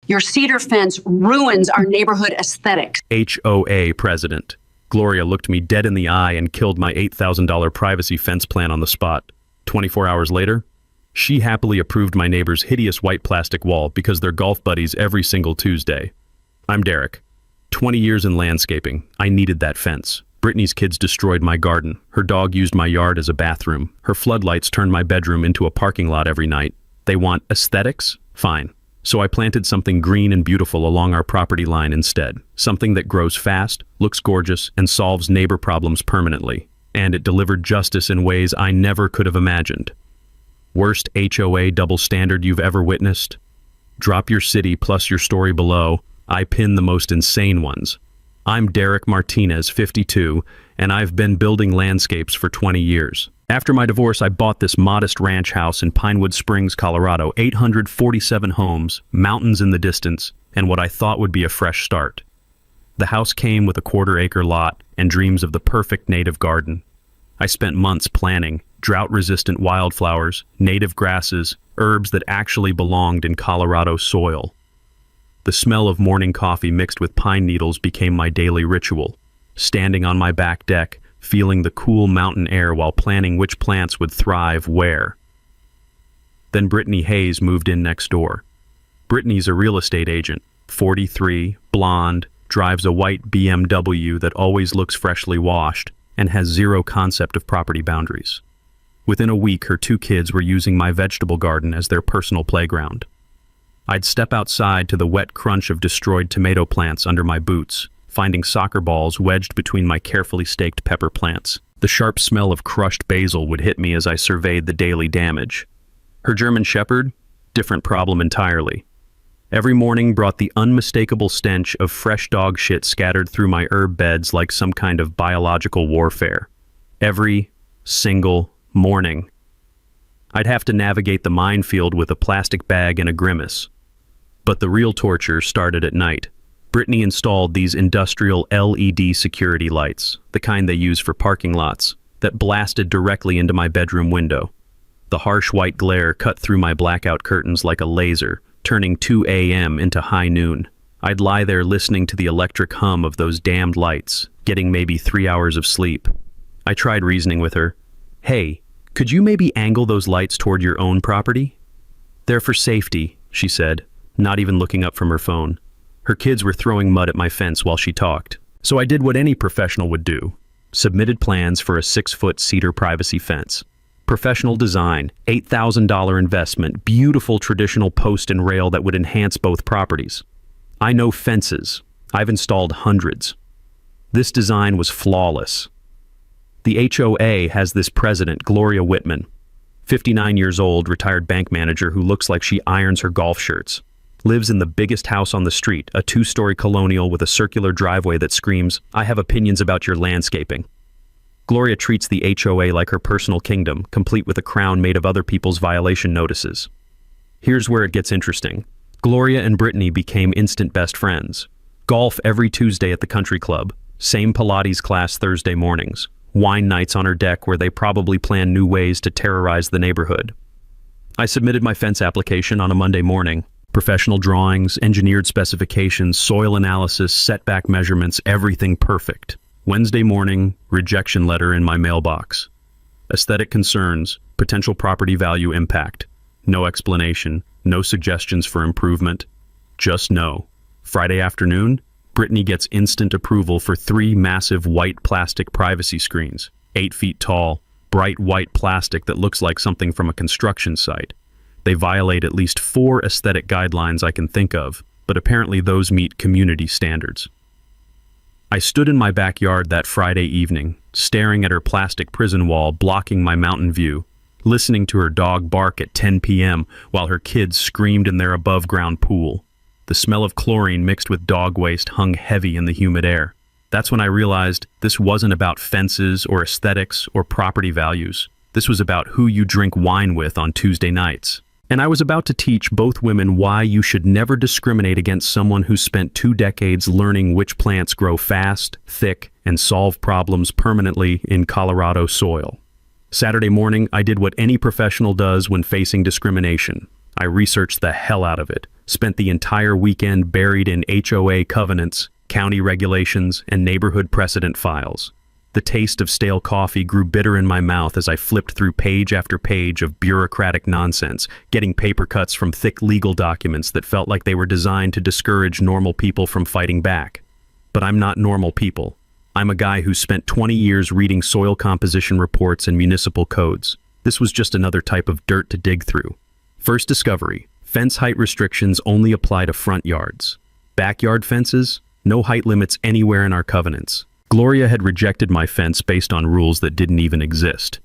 Your cedar fence ruins our neighborhood aesthetics. HOA president. Gloria looked me dead in the eye and killed my $8,000 privacy fence plan on the spot. 24 hours later, she happily approved my neighbor's hideous white plastic wall because they're golf buddies every single Tuesday. I'm Derek. 20 years in landscaping. I needed that fence. Brittany's kids destroyed my garden. Her dog used my yard as a bathroom. Her floodlights turned my bedroom into a parking lot every night. They want aesthetics? Fine. So I planted something green and beautiful along our property line instead. Something that grows fast, looks gorgeous, and solves neighbor problems permanently. And it delivered justice in ways I never could have imagined. Worst HOA double standard you've ever witnessed? Drop your city plus your story below. I pin the most insane ones. I'm Derek Martinez, 52, and I've been building landscapes for 20 years. After my divorce, I bought this modest ranch house in Pinewood Springs, Colorado, 847 homes, mountains in the distance, and what I thought would be a fresh start. The house came with a quarter-acre lot and dreams of the perfect native garden. I spent months planning drought-resistant wildflowers, native grasses, herbs that actually belonged in Colorado soil. The smell of morning coffee mixed with pine needles became my daily ritual. Standing on my back deck, feeling the cool mountain air while planning which plants would thrive where. Then Brittany Hayes moved in next door. Brittany's a real estate agent, 43, blonde, drives a white BMW that always looks freshly washed, and has zero concept of property boundaries. Within a week, her 2 kids were using my vegetable garden as their personal playground. I'd step outside to the wet crunch of destroyed tomato plants under my boots, finding soccer balls wedged between my carefully staked pepper plants. The sharp smell of crushed basil would hit me as I surveyed the daily damage. Her German Shepherd? Different problem entirely. Every morning brought the unmistakable stench of fresh dog shit scattered through my herb beds like some kind of biological warfare. Every single morning. I'd have to navigate the minefield with a plastic bag and a grimace. But the real torture started at night. Brittany installed these industrial LED security lights, the kind they use for parking lots, that blasted directly into my bedroom window. The harsh white glare cut through my blackout curtains like a laser, turning 2 a.m. into high noon. I'd lie there listening to the electric hum of those damned lights, getting maybe 3 hours of sleep. I tried reasoning with her. Hey, could you maybe angle those lights toward your own property? They're for safety, she said, not even looking up from her phone. Her kids were throwing mud at my fence while she talked. So I did what any professional would do. Submitted plans for a 6-foot cedar privacy fence. Professional design, $8,000 investment, beautiful traditional post and rail that would enhance both properties. I know fences. I've installed hundreds. This design was flawless. The HOA has this president, Gloria Whitman, 59 years old, retired bank manager who looks like she irons her golf shirts. Lives in the biggest house on the street, a 2-story colonial with a circular driveway that screams, "I have opinions about your landscaping." Gloria treats the HOA like her personal kingdom, complete with a crown made of other people's violation notices. Here's where it gets interesting. Gloria and Brittany became instant best friends. Golf every Tuesday at the country club. Same Pilates class Thursday mornings. Wine nights on her deck where they probably plan new ways to terrorize the neighborhood. I submitted my fence application on a Monday morning. Professional drawings, engineered specifications, soil analysis, setback measurements, everything perfect. Wednesday morning, rejection letter in my mailbox. Aesthetic concerns, potential property value impact. No explanation, no suggestions for improvement. Just no. Friday afternoon, Brittany gets instant approval for 3 massive white plastic privacy screens, 8 feet tall, bright white plastic that looks like something from a construction site. They violate at least 4 aesthetic guidelines I can think of, but apparently those meet community standards. I stood in my backyard that Friday evening, staring at her plastic prison wall blocking my mountain view, listening to her dog bark at 10 p.m. while her kids screamed in their above-ground pool. The smell of chlorine mixed with dog waste hung heavy in the humid air. That's when I realized this wasn't about fences or aesthetics or property values. This was about who you drink wine with on Tuesday nights. And I was about to teach both women why you should never discriminate against someone who spent 2 decades learning which plants grow fast, thick, and solve problems permanently in Colorado soil. Saturday morning, I did what any professional does when facing discrimination. I researched the hell out of it, Spent the entire weekend buried in HOA covenants, county regulations, and neighborhood precedent files. The taste of stale coffee grew bitter in my mouth as I flipped through page after page of bureaucratic nonsense, getting paper cuts from thick legal documents that felt like they were designed to discourage normal people from fighting back. But I'm not normal people. I'm a guy who spent 20 years reading soil composition reports and municipal codes. This was just another type of dirt to dig through. First discovery: fence height restrictions only apply to front yards. Backyard fences? No height limits anywhere in our covenants. Gloria had rejected my fence based on rules that didn't even exist.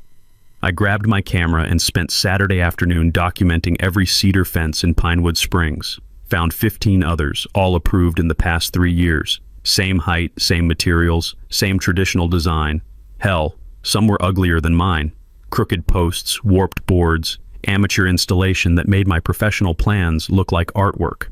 I grabbed my camera and spent Saturday afternoon documenting every cedar fence in Pinewood Springs. Found 15 others, all approved in the past 3 years. Same height, same materials, same traditional design. Hell, some were uglier than mine. Crooked posts, warped boards, amateur installation that made my professional plans look like artwork.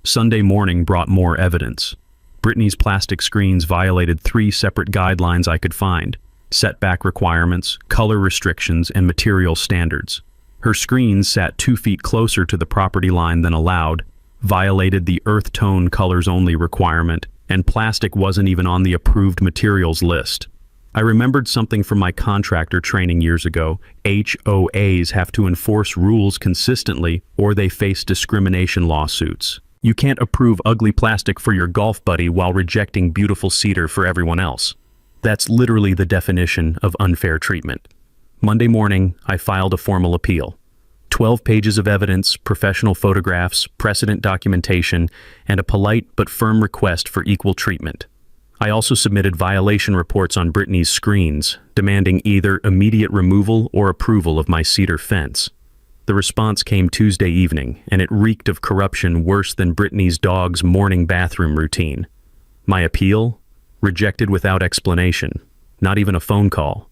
Sunday morning brought more evidence. Brittany's plastic screens violated 3 separate guidelines I could find: setback requirements, color restrictions, and material standards. Her screens sat 2 feet closer to the property line than allowed, violated the earth tone colors only requirement, and plastic wasn't even on the approved materials list. I remembered something from my contractor training years ago. HOAs have to enforce rules consistently or they face discrimination lawsuits. You can't approve ugly plastic for your golf buddy while rejecting beautiful cedar for everyone else. That's literally the definition of unfair treatment. Monday morning, I filed a formal appeal. 12 pages of evidence, professional photographs, precedent documentation, and a polite but firm request for equal treatment. I also submitted violation reports on Brittany's screens, demanding either immediate removal or approval of my cedar fence. The response came Tuesday evening, and it reeked of corruption worse than Brittany's dog's morning bathroom routine. My appeal? Rejected without explanation, not even a phone call.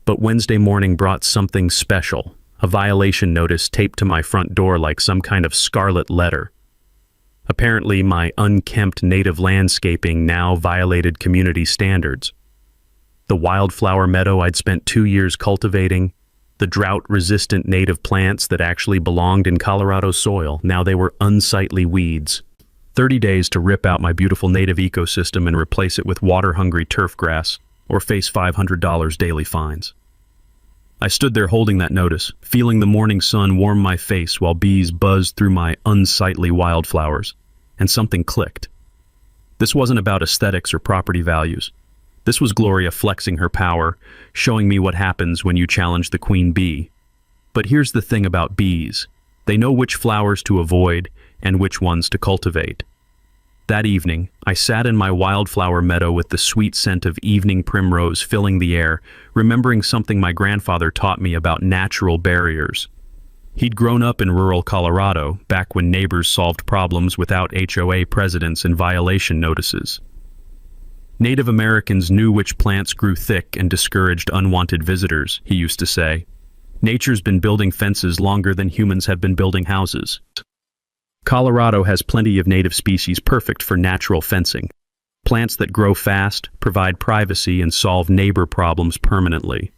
But Wednesday morning brought something special, a violation notice taped to my front door like some kind of scarlet letter. Apparently, my unkempt native landscaping now violated community standards. The wildflower meadow I'd spent 2 years cultivating, the drought-resistant native plants that actually belonged in Colorado soil, now they were unsightly weeds. 30 days to rip out my beautiful native ecosystem and replace it with water-hungry turf grass, or face $500 daily fines. I stood there holding that notice, feeling the morning sun warm my face while bees buzzed through my unsightly wildflowers, and something clicked. This wasn't about aesthetics or property values. This was Gloria flexing her power, showing me what happens when you challenge the queen bee. But here's the thing about bees. They know which flowers to avoid and which ones to cultivate. That evening, I sat in my wildflower meadow with the sweet scent of evening primrose filling the air, remembering something my grandfather taught me about natural barriers. He'd grown up in rural Colorado, back when neighbors solved problems without HOA presidents and violation notices. Native Americans knew which plants grew thick and discouraged unwanted visitors, he used to say. Nature's been building fences longer than humans have been building houses. Colorado has plenty of native species perfect for natural fencing. Plants that grow fast, provide privacy, and solve neighbor problems permanently.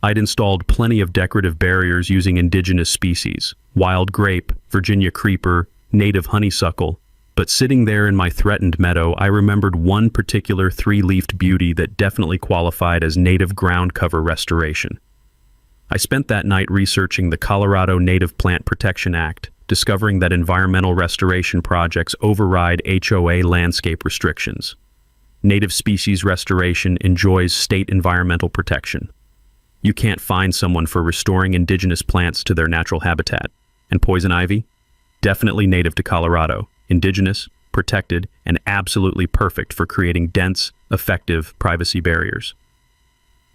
I'd installed plenty of decorative barriers using indigenous species, wild grape, Virginia creeper, native honeysuckle. But sitting there in my threatened meadow, I remembered one particular 3-leafed beauty that definitely qualified as native ground cover restoration. I spent that night researching the Colorado Native Plant Protection Act, discovering that environmental restoration projects override HOA landscape restrictions. Native species restoration enjoys state environmental protection. You can't fine someone for restoring indigenous plants to their natural habitat. And poison ivy? Definitely native to Colorado, indigenous, protected, and absolutely perfect for creating dense, effective privacy barriers.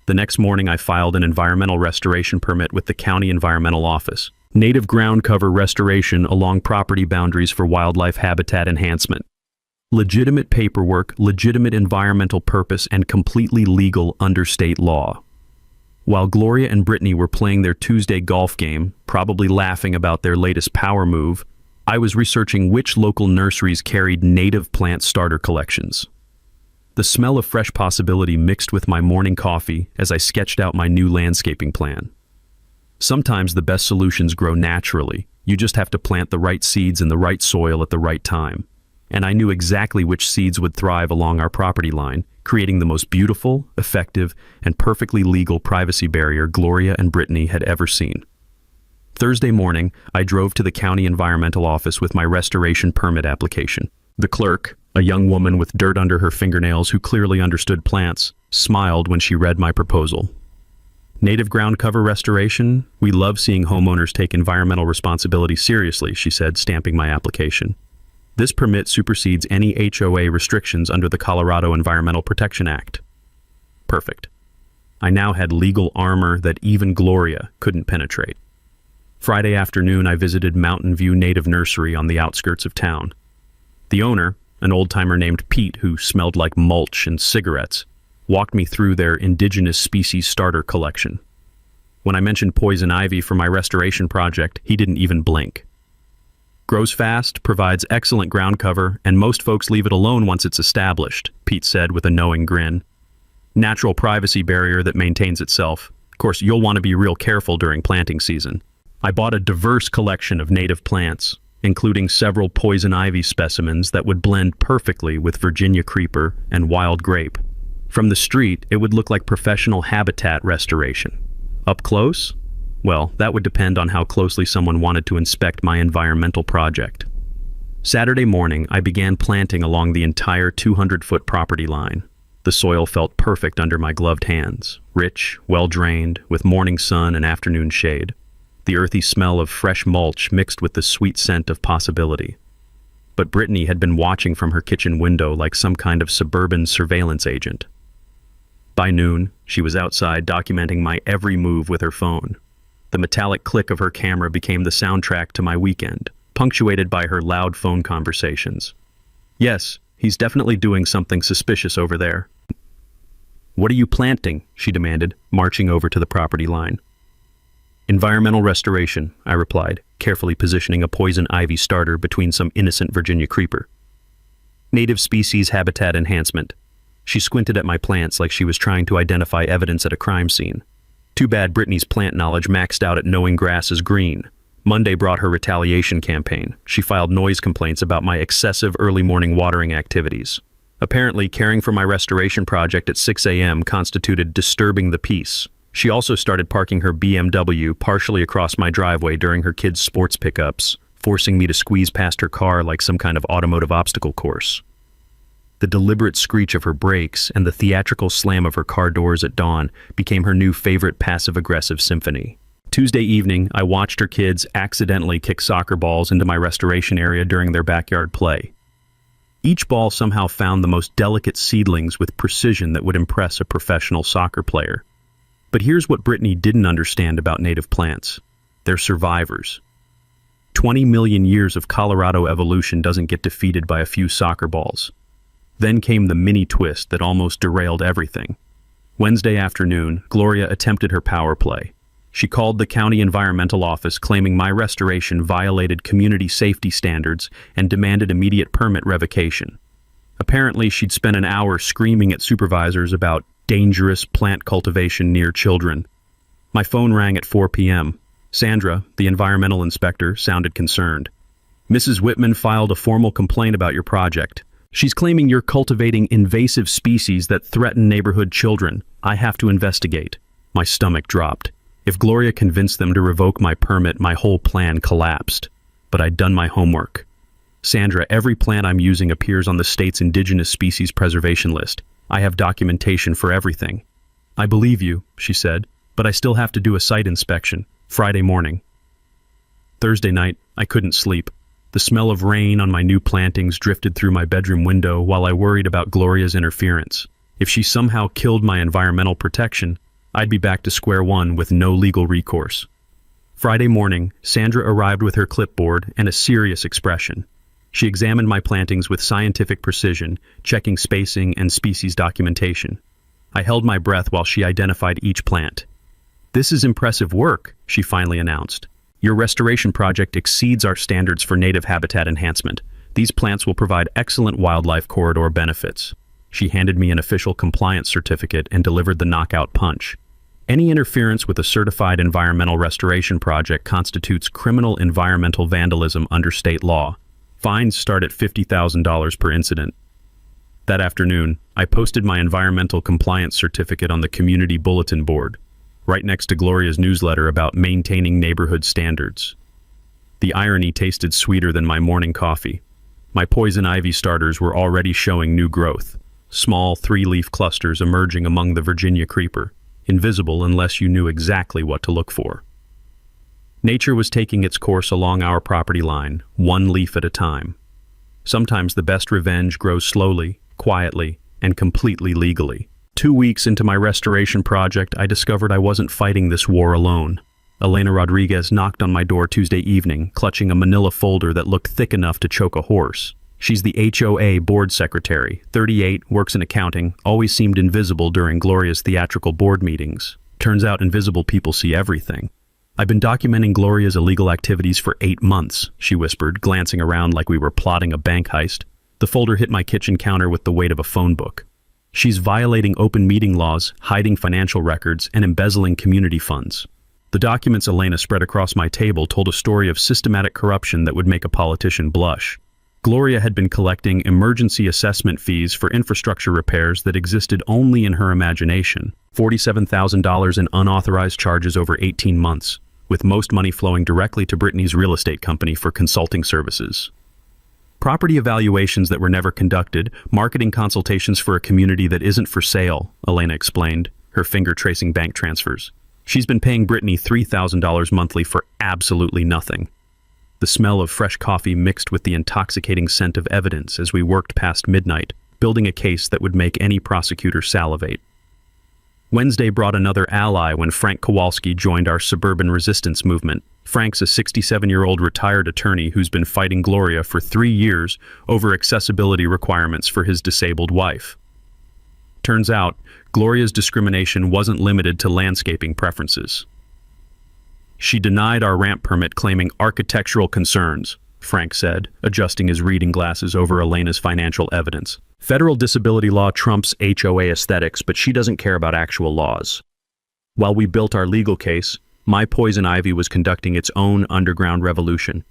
The next morning, I filed an environmental restoration permit with the County Environmental Office. Native ground cover restoration along property boundaries for wildlife habitat enhancement. Legitimate paperwork, legitimate environmental purpose, and completely legal under state law. While Gloria and Brittany were playing their Tuesday golf game, probably laughing about their latest power move, I was researching which local nurseries carried native plant starter collections. The smell of fresh possibility mixed with my morning coffee as I sketched out my new landscaping plan. Sometimes the best solutions grow naturally, You just have to plant the right seeds in the right soil at the right time. And I knew exactly which seeds would thrive along our property line, creating the most beautiful, effective, and perfectly legal privacy barrier Gloria and Brittany had ever seen. Thursday morning, I drove to the county environmental office with my restoration permit application. The clerk, a young woman with dirt under her fingernails who clearly understood plants, smiled when she read my proposal. Native ground cover restoration? We love seeing homeowners take environmental responsibility seriously, she said, stamping my application. This permit supersedes any HOA restrictions under the Colorado Environmental Protection Act. Perfect. I now had legal armor that even Gloria couldn't penetrate. Friday afternoon, I visited Mountain View Native Nursery on the outskirts of town. The owner, an old-timer named Pete who smelled like mulch and cigarettes, walked me through their indigenous species starter collection. When I mentioned poison ivy for my restoration project, he didn't even blink. Grows fast, provides excellent ground cover, and most folks leave it alone once it's established, Pete said with a knowing grin. Natural privacy barrier that maintains itself. Of course, you'll want to be real careful during planting season. I bought a diverse collection of native plants, including several poison ivy specimens that would blend perfectly with Virginia creeper and wild grape. From the street, it would look like professional habitat restoration. Up close? Well, that would depend on how closely someone wanted to inspect my environmental project. Saturday morning, I began planting along the entire 200-foot property line. The soil felt perfect under my gloved hands, rich, well-drained, with morning sun and afternoon shade. The earthy smell of fresh mulch mixed with the sweet scent of possibility. But Brittany had been watching from her kitchen window like some kind of suburban surveillance agent. By noon, she was outside documenting my every move with her phone. The metallic click of her camera became the soundtrack to my weekend, punctuated by her loud phone conversations. Yes, he's definitely doing something suspicious over there. What are you planting? She demanded, marching over to the property line. Environmental restoration, I replied, carefully positioning a poison ivy starter between some innocent Virginia creeper. Native species habitat enhancement. She squinted at my plants like she was trying to identify evidence at a crime scene. Too bad Brittany's plant knowledge maxed out at knowing grass is green. Monday brought her retaliation campaign. She filed noise complaints about my excessive early morning watering activities. Apparently, caring for my restoration project at 6 a.m. constituted disturbing the peace. She also started parking her BMW partially across my driveway during her kids' sports pickups, forcing me to squeeze past her car like some kind of automotive obstacle course. The deliberate screech of her brakes and the theatrical slam of her car doors at dawn became her new favorite passive-aggressive symphony. Tuesday evening, I watched her kids accidentally kick soccer balls into my restoration area during their backyard play. Each ball somehow found the most delicate seedlings with precision that would impress a professional soccer player. But here's what Brittany didn't understand about native plants. They're survivors. 20 million years of Colorado evolution doesn't get defeated by a few soccer balls. Then came the mini twist that almost derailed everything. Wednesday afternoon, Gloria attempted her power play. She called the county environmental office claiming my restoration violated community safety standards and demanded immediate permit revocation. Apparently, she'd spent an hour screaming at supervisors about dangerous plant cultivation near children. My phone rang at 4 p.m. Sandra, the environmental inspector, sounded concerned. Mrs. Whitman filed a formal complaint about your project. She's claiming you're cultivating invasive species that threaten neighborhood children. I have to investigate. My stomach dropped. If Gloria convinced them to revoke my permit, my whole plan collapsed. But I'd done my homework. Sandra, every plant I'm using appears on the state's indigenous species preservation list. I have documentation for everything. I believe you, she said, but I still have to do a site inspection. Friday morning. Thursday night, I couldn't sleep. The smell of rain on my new plantings drifted through my bedroom window while I worried about Gloria's interference. If she somehow killed my environmental protection, I'd be back to square one with no legal recourse. Friday morning, Sandra arrived with her clipboard and a serious expression. She examined my plantings with scientific precision, checking spacing and species documentation. I held my breath while she identified each plant. "This is impressive work," she finally announced. "Your restoration project exceeds our standards for native habitat enhancement. These plants will provide excellent wildlife corridor benefits." She handed me an official compliance certificate and delivered the knockout punch. Any interference with a certified environmental restoration project constitutes criminal environmental vandalism under state law. Fines start at $50,000 per incident. That afternoon, I posted my environmental compliance certificate on the community bulletin board, right next to Gloria's newsletter about maintaining neighborhood standards. The irony tasted sweeter than my morning coffee. My poison ivy starters were already showing new growth, small three-leaf clusters emerging among the Virginia creeper, invisible unless you knew exactly what to look for. Nature was taking its course along our property line, one leaf at a time. Sometimes the best revenge grows slowly, quietly, and completely legally. 2 weeks into my restoration project, I discovered I wasn't fighting this war alone. Elena Rodriguez knocked on my door Tuesday evening, clutching a manila folder that looked thick enough to choke a horse. She's the HOA board secretary, 38, works in accounting, always seemed invisible during Gloria's theatrical board meetings. Turns out invisible people see everything. I've been documenting Gloria's illegal activities for 8 months, she whispered, glancing around like we were plotting a bank heist. The folder hit my kitchen counter with the weight of a phone book. She's violating open meeting laws, hiding financial records, and embezzling community funds. The documents Elena spread across my table told a story of systematic corruption that would make a politician blush. Gloria had been collecting emergency assessment fees for infrastructure repairs that existed only in her imagination. $47,000 in unauthorized charges over 18 months, with most money flowing directly to Brittany's real estate company for consulting services. Property evaluations that were never conducted, marketing consultations for a community that isn't for sale, Elena explained, her finger tracing bank transfers. She's been paying Brittany $3,000 monthly for absolutely nothing. The smell of fresh coffee mixed with the intoxicating scent of evidence as we worked past midnight, building a case that would make any prosecutor salivate. Wednesday brought another ally when Frank Kowalski joined our suburban resistance movement. Frank's a 67-year-old retired attorney who's been fighting Gloria for 3 years over accessibility requirements for his disabled wife. Turns out, Gloria's discrimination wasn't limited to landscaping preferences. She denied our ramp permit claiming architectural concerns, Frank said, adjusting his reading glasses over Elena's financial evidence. Federal disability law trumps HOA aesthetics, but she doesn't care about actual laws. While we built our legal case, my poison ivy was conducting its own underground revolution.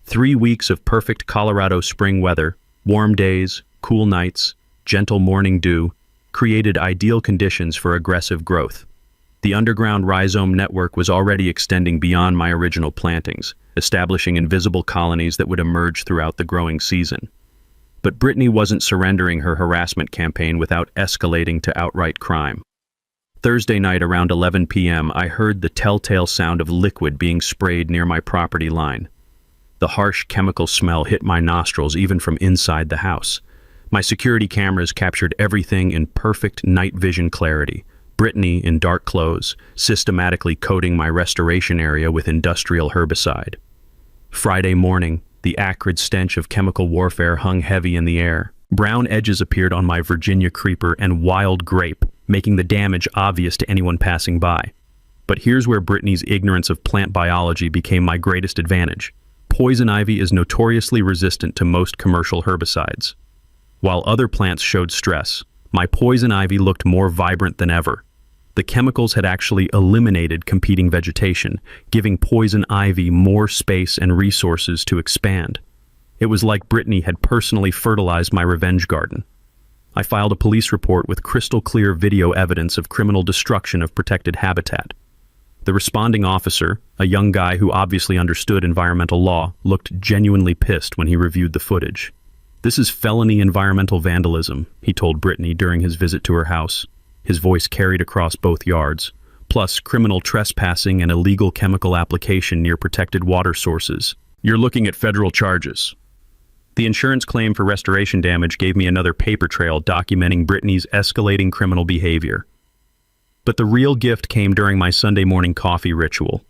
3 weeks of perfect Colorado spring weather, warm days, cool nights, gentle morning dew, created ideal conditions for aggressive growth. The underground rhizome network was already extending beyond my original plantings, establishing invisible colonies that would emerge throughout the growing season. But Brittany wasn't surrendering her harassment campaign without escalating to outright crime. Thursday night around 11 p.m., I heard the telltale sound of liquid being sprayed near my property line. The harsh chemical smell hit my nostrils even from inside the house. My security cameras captured everything in perfect night vision clarity. Brittany, in dark clothes, systematically coating my restoration area with industrial herbicide. Friday morning, the acrid stench of chemical warfare hung heavy in the air. Brown edges appeared on my Virginia creeper and wild grape, making the damage obvious to anyone passing by. But here's where Brittany's ignorance of plant biology became my greatest advantage. Poison ivy is notoriously resistant to most commercial herbicides. While other plants showed stress, my poison ivy looked more vibrant than ever. The chemicals had actually eliminated competing vegetation, giving poison ivy more space and resources to expand. It was like Brittany had personally fertilized my revenge garden. I filed a police report with crystal clear video evidence of criminal destruction of protected habitat. The responding officer, a young guy who obviously understood environmental law, looked genuinely pissed when he reviewed the footage. "This is felony environmental vandalism," he told Brittany during his visit to her house. His voice carried across both yards, plus criminal trespassing and illegal chemical application near protected water sources. "You're looking at federal charges." The insurance claim for restoration damage gave me another paper trail documenting Brittany's escalating criminal behavior. But the real gift came during my Sunday morning coffee ritual.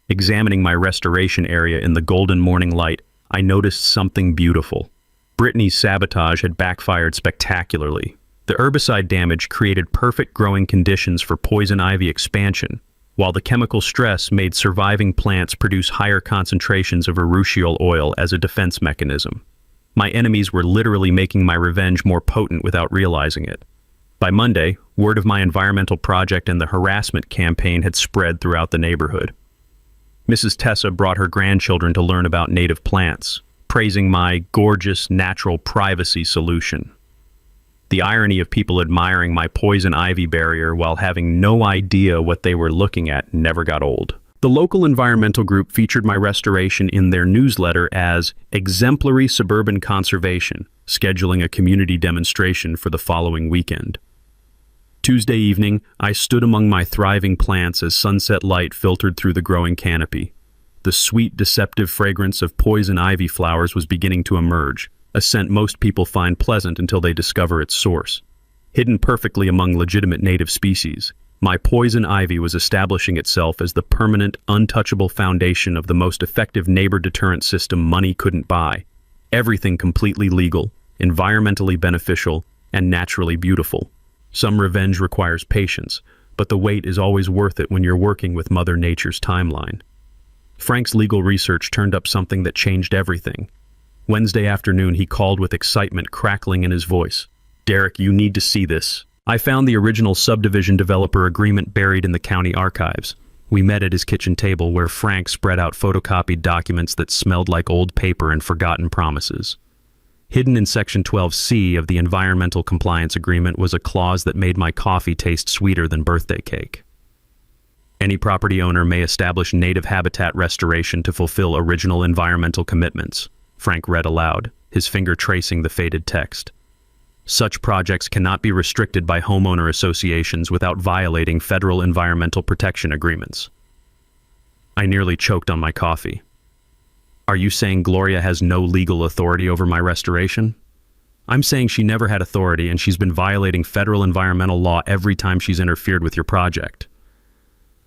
Examining my restoration area in the golden morning light, I noticed something beautiful. Brittany's sabotage had backfired spectacularly. The herbicide damage created perfect growing conditions for poison ivy expansion, while the chemical stress made surviving plants produce higher concentrations of urushiol oil as a defense mechanism. My enemies were literally making my revenge more potent without realizing it. By Monday, word of my environmental project and the harassment campaign had spread throughout the neighborhood. Mrs. Tessa brought her grandchildren to learn about native plants, praising my gorgeous natural privacy solution. The irony of people admiring my poison ivy barrier while having no idea what they were looking at never got old. The local environmental group featured my restoration in their newsletter as exemplary suburban conservation, scheduling a community demonstration for the following weekend. Tuesday evening, I stood among my thriving plants as sunset light filtered through the growing canopy. The sweet, deceptive fragrance of poison ivy flowers was beginning to emerge, a scent most people find pleasant until they discover its source. Hidden perfectly among legitimate native species, my poison ivy was establishing itself as the permanent, untouchable foundation of the most effective neighbor deterrent system money couldn't buy. Everything completely legal, environmentally beneficial, and naturally beautiful. Some revenge requires patience, but the wait is always worth it when you're working with Mother Nature's timeline. Frank's legal research turned up something that changed everything. Wednesday afternoon, he called with excitement crackling in his voice. "Derek, you need to see this. I found the original subdivision developer agreement buried in the county archives." We met at his kitchen table where Frank spread out photocopied documents that smelled like old paper and forgotten promises. Hidden in Section 12C of the Environmental Compliance Agreement was a clause that made my coffee taste sweeter than birthday cake. Any property owner may establish native habitat restoration to fulfill original environmental commitments, Frank read aloud, his finger tracing the faded text. Such projects cannot be restricted by homeowner associations without violating federal environmental protection agreements. I nearly choked on my coffee. Are you saying Gloria has no legal authority over my restoration? I'm saying she never had authority and she's been violating federal environmental law every time she's interfered with your project.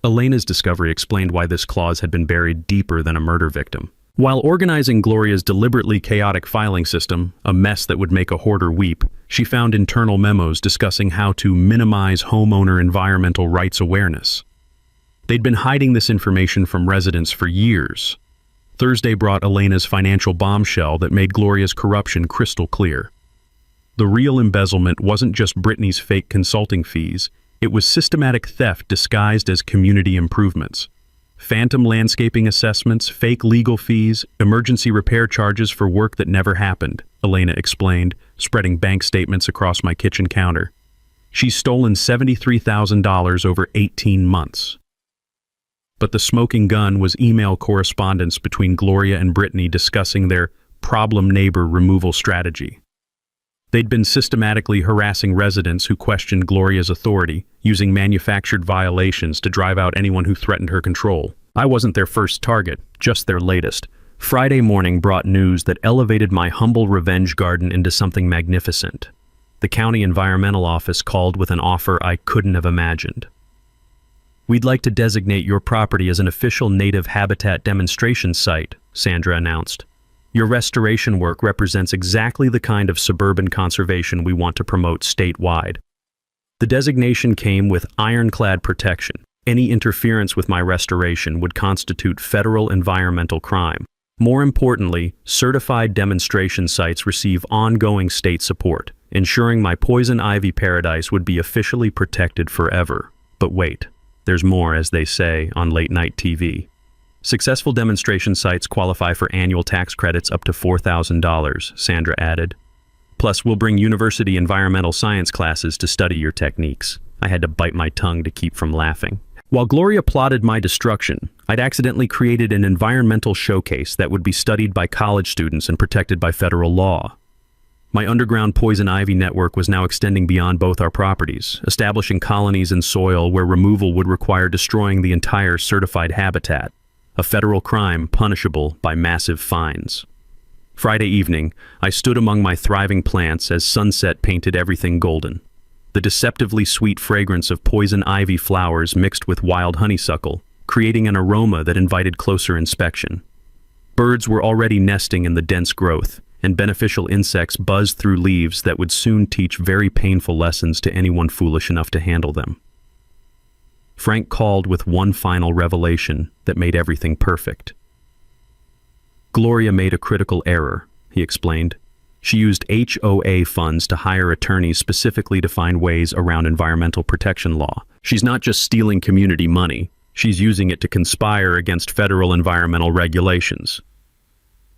Elena's discovery explained why this clause had been buried deeper than a murder victim. While organizing Gloria's deliberately chaotic filing system, a mess that would make a hoarder weep, she found internal memos discussing how to minimize homeowner environmental rights awareness. They'd been hiding this information from residents for years. Thursday brought Elena's financial bombshell that made Gloria's corruption crystal clear. The real embezzlement wasn't just Brittany's fake consulting fees, it was systematic theft disguised as community improvements. Phantom landscaping assessments, fake legal fees, emergency repair charges for work that never happened, Elena explained, spreading bank statements across my kitchen counter. She's stolen $73,000 over 18 months. But the smoking gun was email correspondence between Gloria and Brittany discussing their problem neighbor removal strategy. They'd been systematically harassing residents who questioned Gloria's authority, using manufactured violations to drive out anyone who threatened her control. I wasn't their first target, just their latest. Friday morning brought news that elevated my humble revenge garden into something magnificent. The county environmental office called with an offer I couldn't have imagined. "We'd like to designate your property as an official native habitat demonstration site," Sandra announced. "Your restoration work represents exactly the kind of suburban conservation we want to promote statewide." The designation came with ironclad protection. Any interference with my restoration would constitute federal environmental crime. More importantly, certified demonstration sites receive ongoing state support, ensuring my poison ivy paradise would be officially protected forever. But wait, there's more, as they say on late-night TV. Successful demonstration sites qualify for annual tax credits up to $4,000, Sandra added. Plus, we'll bring university environmental science classes to study your techniques. I had to bite my tongue to keep from laughing. While Gloria plotted my destruction, I'd accidentally created an environmental showcase that would be studied by college students and protected by federal law. My underground poison ivy network was now extending beyond both our properties, establishing colonies in soil where removal would require destroying the entire certified habitat, a federal crime punishable by massive fines. Friday evening, I stood among my thriving plants as sunset painted everything golden. The deceptively sweet fragrance of poison ivy flowers mixed with wild honeysuckle, creating an aroma that invited closer inspection. Birds were already nesting in the dense growth, and beneficial insects buzzed through leaves that would soon teach very painful lessons to anyone foolish enough to handle them. Frank called with one final revelation that made everything perfect. "Gloria made a critical error," he explained. She used HOA funds to hire attorneys specifically to find ways around environmental protection law. She's not just stealing community money, she's using it to conspire against federal environmental regulations.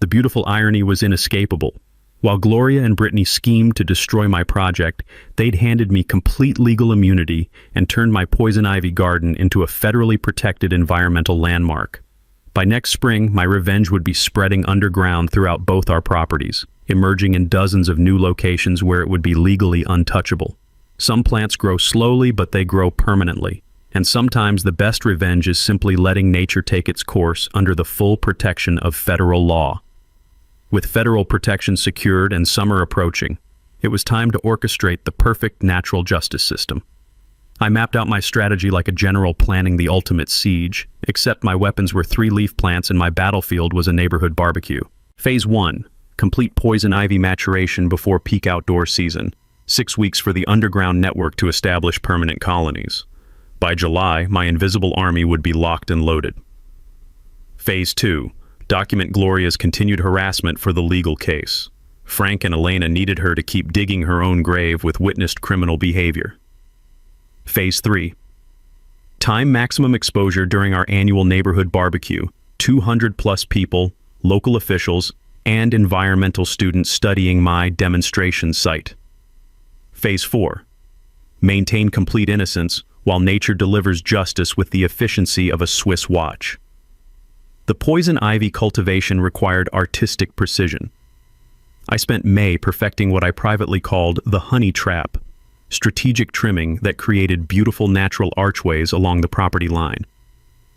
The beautiful irony was inescapable. While Gloria and Brittany schemed to destroy my project, they'd handed me complete legal immunity and turned my poison ivy garden into a federally protected environmental landmark. By next spring, my revenge would be spreading underground throughout both our properties, emerging in dozens of new locations where it would be legally untouchable. Some plants grow slowly, but they grow permanently. And sometimes the best revenge is simply letting nature take its course under the full protection of federal law. With federal protection secured and summer approaching, it was time to orchestrate the perfect natural justice system. I mapped out my strategy like a general planning the ultimate siege, except my weapons were 3-leaf plants and my battlefield was a neighborhood barbecue. Phase 1. Complete poison ivy maturation before peak outdoor season. 6 weeks for the underground network to establish permanent colonies. By July, my invisible army would be locked and loaded. Phase 2. Document Gloria's continued harassment for the legal case. Frank and Elena needed her to keep digging her own grave with witnessed criminal behavior. Phase 3. Time maximum exposure during our annual neighborhood barbecue. 200+ people, local officials, and environmental students studying my demonstration site. Phase 4. Maintain complete innocence while nature delivers justice with the efficiency of a Swiss watch. The poison ivy cultivation required artistic precision. I spent May perfecting what I privately called the honey trap, strategic trimming that created beautiful natural archways along the property line.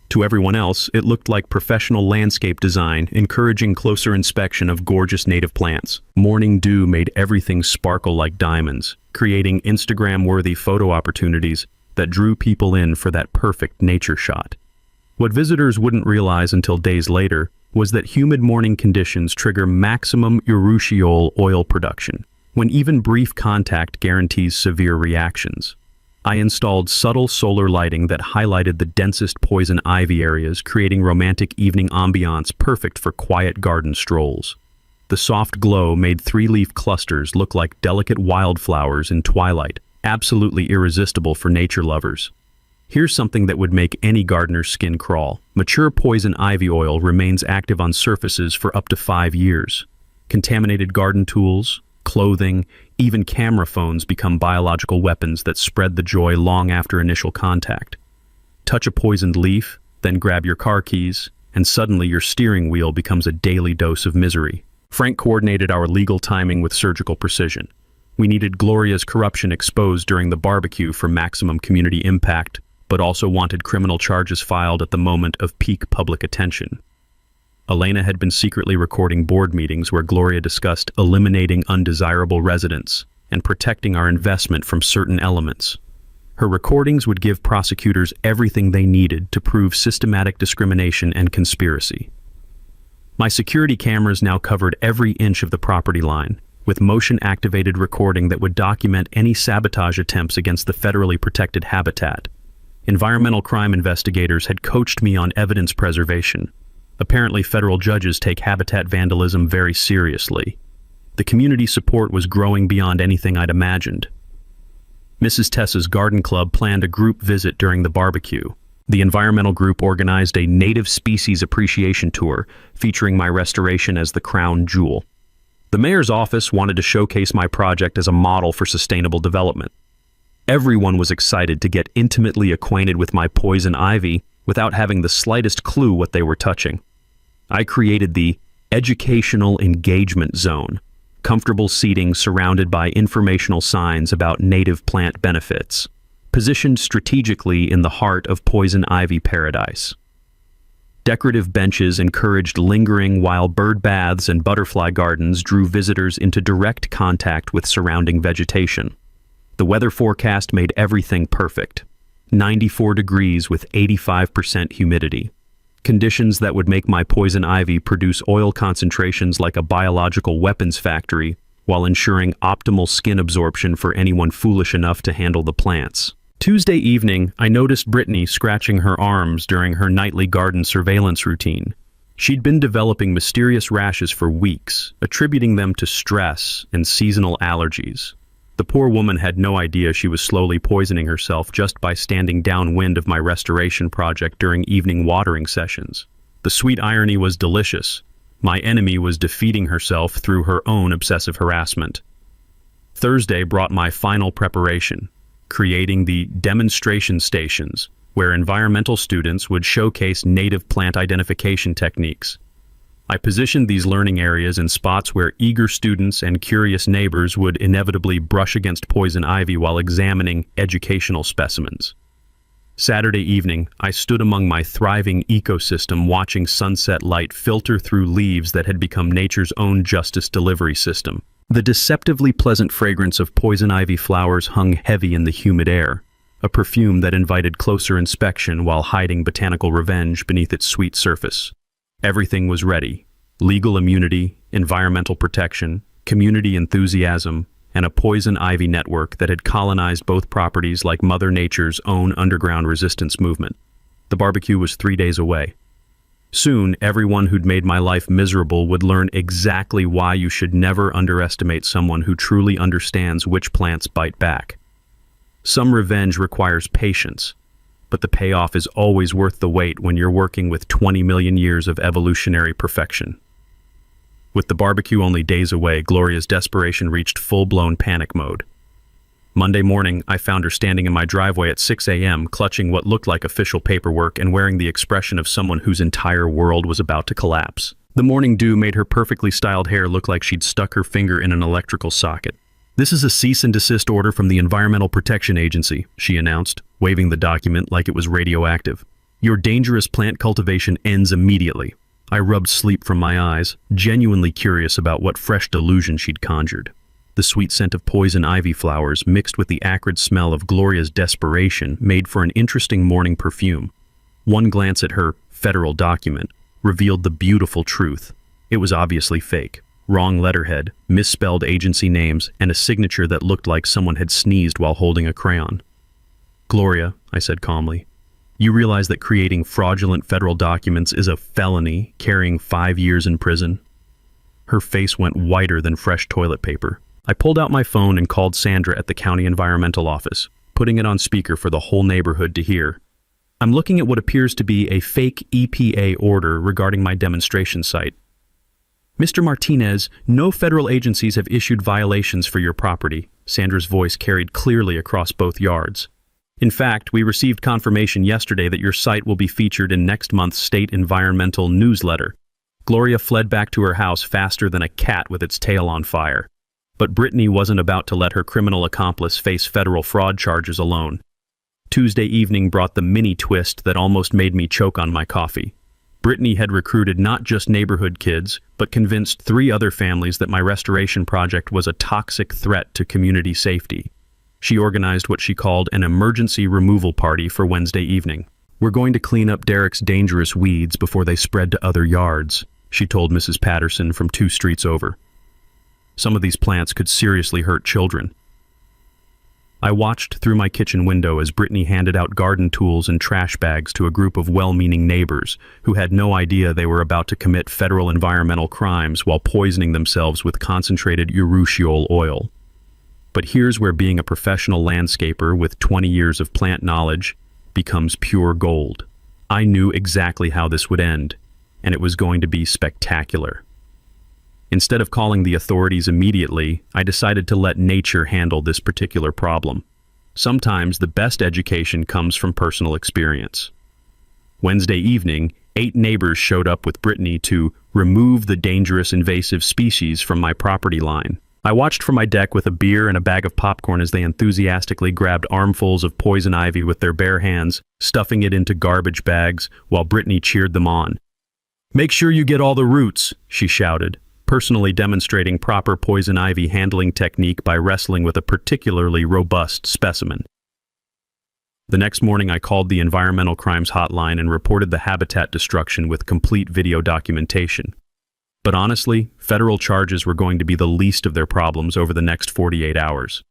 To everyone else, it looked like professional landscape design, encouraging closer inspection of gorgeous native plants. Morning dew made everything sparkle like diamonds, creating Instagram-worthy photo opportunities that drew people in for that perfect nature shot. What visitors wouldn't realize until days later was that humid morning conditions trigger maximum urushiol oil production, when even brief contact guarantees severe reactions. I installed subtle solar lighting that highlighted the densest poison ivy areas, creating romantic evening ambiance perfect for quiet garden strolls. The soft glow made 3-leaf clusters look like delicate wildflowers in twilight, absolutely irresistible for nature lovers. Here's something that would make any gardener's skin crawl. Mature poison ivy oil remains active on surfaces for up to 5 years. Contaminated garden tools, clothing, even camera phones become biological weapons that spread the joy long after initial contact. Touch a poisoned leaf, then grab your car keys, and suddenly your steering wheel becomes a daily dose of misery. Frank coordinated our legal timing with surgical precision. We needed Gloria's corruption exposed during the barbecue for maximum community impact, but also wanted criminal charges filed at the moment of peak public attention. Elena had been secretly recording board meetings where Gloria discussed eliminating undesirable residents and protecting our investment from certain elements. Her recordings would give prosecutors everything they needed to prove systematic discrimination and conspiracy. My security cameras now covered every inch of the property line, with motion-activated recording that would document any sabotage attempts against the federally protected habitat. Environmental crime investigators had coached me on evidence preservation. Apparently, federal judges take habitat vandalism very seriously. The community support was growing beyond anything I'd imagined. Mrs. Tessa's garden club planned a group visit during the barbecue. The environmental group organized a native species appreciation tour, featuring my restoration as the crown jewel. The mayor's office wanted to showcase my project as a model for sustainable development. Everyone was excited to get intimately acquainted with my poison ivy without having the slightest clue what they were touching. I created the Educational Engagement Zone, comfortable seating surrounded by informational signs about native plant benefits, positioned strategically in the heart of poison ivy paradise. Decorative benches encouraged lingering, while bird baths and butterfly gardens drew visitors into direct contact with surrounding vegetation. The weather forecast made everything perfect. 94 degrees with 85% humidity. Conditions that would make my poison ivy produce oil concentrations like a biological weapons factory, while ensuring optimal skin absorption for anyone foolish enough to handle the plants. Tuesday evening, I noticed Brittany scratching her arms during her nightly garden surveillance routine. She'd been developing mysterious rashes for weeks, attributing them to stress and seasonal allergies. The poor woman had no idea she was slowly poisoning herself just by standing downwind of my restoration project during evening watering sessions. The sweet irony was delicious. My enemy was defeating herself through her own obsessive harassment. Thursday brought my final preparation, creating the demonstration stations, where environmental students would showcase native plant identification techniques. I positioned these learning areas in spots where eager students and curious neighbors would inevitably brush against poison ivy while examining educational specimens. Saturday evening, I stood among my thriving ecosystem watching sunset light filter through leaves that had become nature's own justice delivery system. The deceptively pleasant fragrance of poison ivy flowers hung heavy in the humid air, a perfume that invited closer inspection while hiding botanical revenge beneath its sweet surface. Everything was ready: legal immunity, environmental protection, community enthusiasm, and a poison ivy network that had colonized both properties like Mother Nature's own underground resistance movement. The barbecue was 3 days away. Soon, everyone who'd made my life miserable would learn exactly why you should never underestimate someone who truly understands which plants bite back. Some revenge requires patience, but the payoff is always worth the wait when you're working with 20 million years of evolutionary perfection. With the barbecue only days away, Gloria's desperation reached full-blown panic mode. Monday morning, I found her standing in my driveway at 6 a.m., clutching what looked like official paperwork and wearing the expression of someone whose entire world was about to collapse. The morning dew made her perfectly styled hair look like she'd stuck her finger in an electrical socket. "This is a cease and desist order from the Environmental Protection Agency," she announced, waving the document like it was radioactive. "Your dangerous plant cultivation ends immediately." I rubbed sleep from my eyes, genuinely curious about what fresh delusion she'd conjured. The sweet scent of poison ivy flowers mixed with the acrid smell of Gloria's desperation made for an interesting morning perfume. One glance at her federal document revealed the beautiful truth. It was obviously fake. Wrong letterhead, misspelled agency names, and a signature that looked like someone had sneezed while holding a crayon. "Gloria," I said calmly, "you realize that creating fraudulent federal documents is a felony, carrying 5 years in prison?" Her face went whiter than fresh toilet paper. I pulled out my phone and called Sandra at the county environmental office, putting it on speaker for the whole neighborhood to hear. "I'm looking at what appears to be a fake EPA order regarding my demonstration site. Mr. Martinez, no federal agencies have issued violations for your property." Sandra's voice carried clearly across both yards. "In fact, we received confirmation yesterday that your site will be featured in next month's state environmental newsletter." Gloria fled back to her house faster than a cat with its tail on fire. But Brittany wasn't about to let her criminal accomplice face federal fraud charges alone. Tuesday evening brought the mini twist that almost made me choke on my coffee. Brittany had recruited not just neighborhood kids, but convinced 3 other families that my restoration project was a toxic threat to community safety. She organized what she called an emergency removal party for Wednesday evening. "We're going to clean up Derek's dangerous weeds before they spread to other yards," she told Mrs. Patterson from 2 streets over. "Some of these plants could seriously hurt children." I watched through my kitchen window as Brittany handed out garden tools and trash bags to a group of well-meaning neighbors who had no idea they were about to commit federal environmental crimes while poisoning themselves with concentrated urushiol oil. But here's where being a professional landscaper with 20 years of plant knowledge becomes pure gold. I knew exactly how this would end, and it was going to be spectacular. Instead of calling the authorities immediately, I decided to let nature handle this particular problem. Sometimes the best education comes from personal experience. Wednesday evening, 8 neighbors showed up with Brittany to remove the dangerous invasive species from my property line. I watched from my deck with a beer and a bag of popcorn as they enthusiastically grabbed armfuls of poison ivy with their bare hands, stuffing it into garbage bags while Brittany cheered them on. "Make sure you get all the roots," she shouted, personally demonstrating proper poison ivy handling technique by wrestling with a particularly robust specimen. The next morning I called the Environmental Crimes Hotline and reported the habitat destruction with complete video documentation. But honestly, federal charges were going to be the least of their problems over the next 48 hours.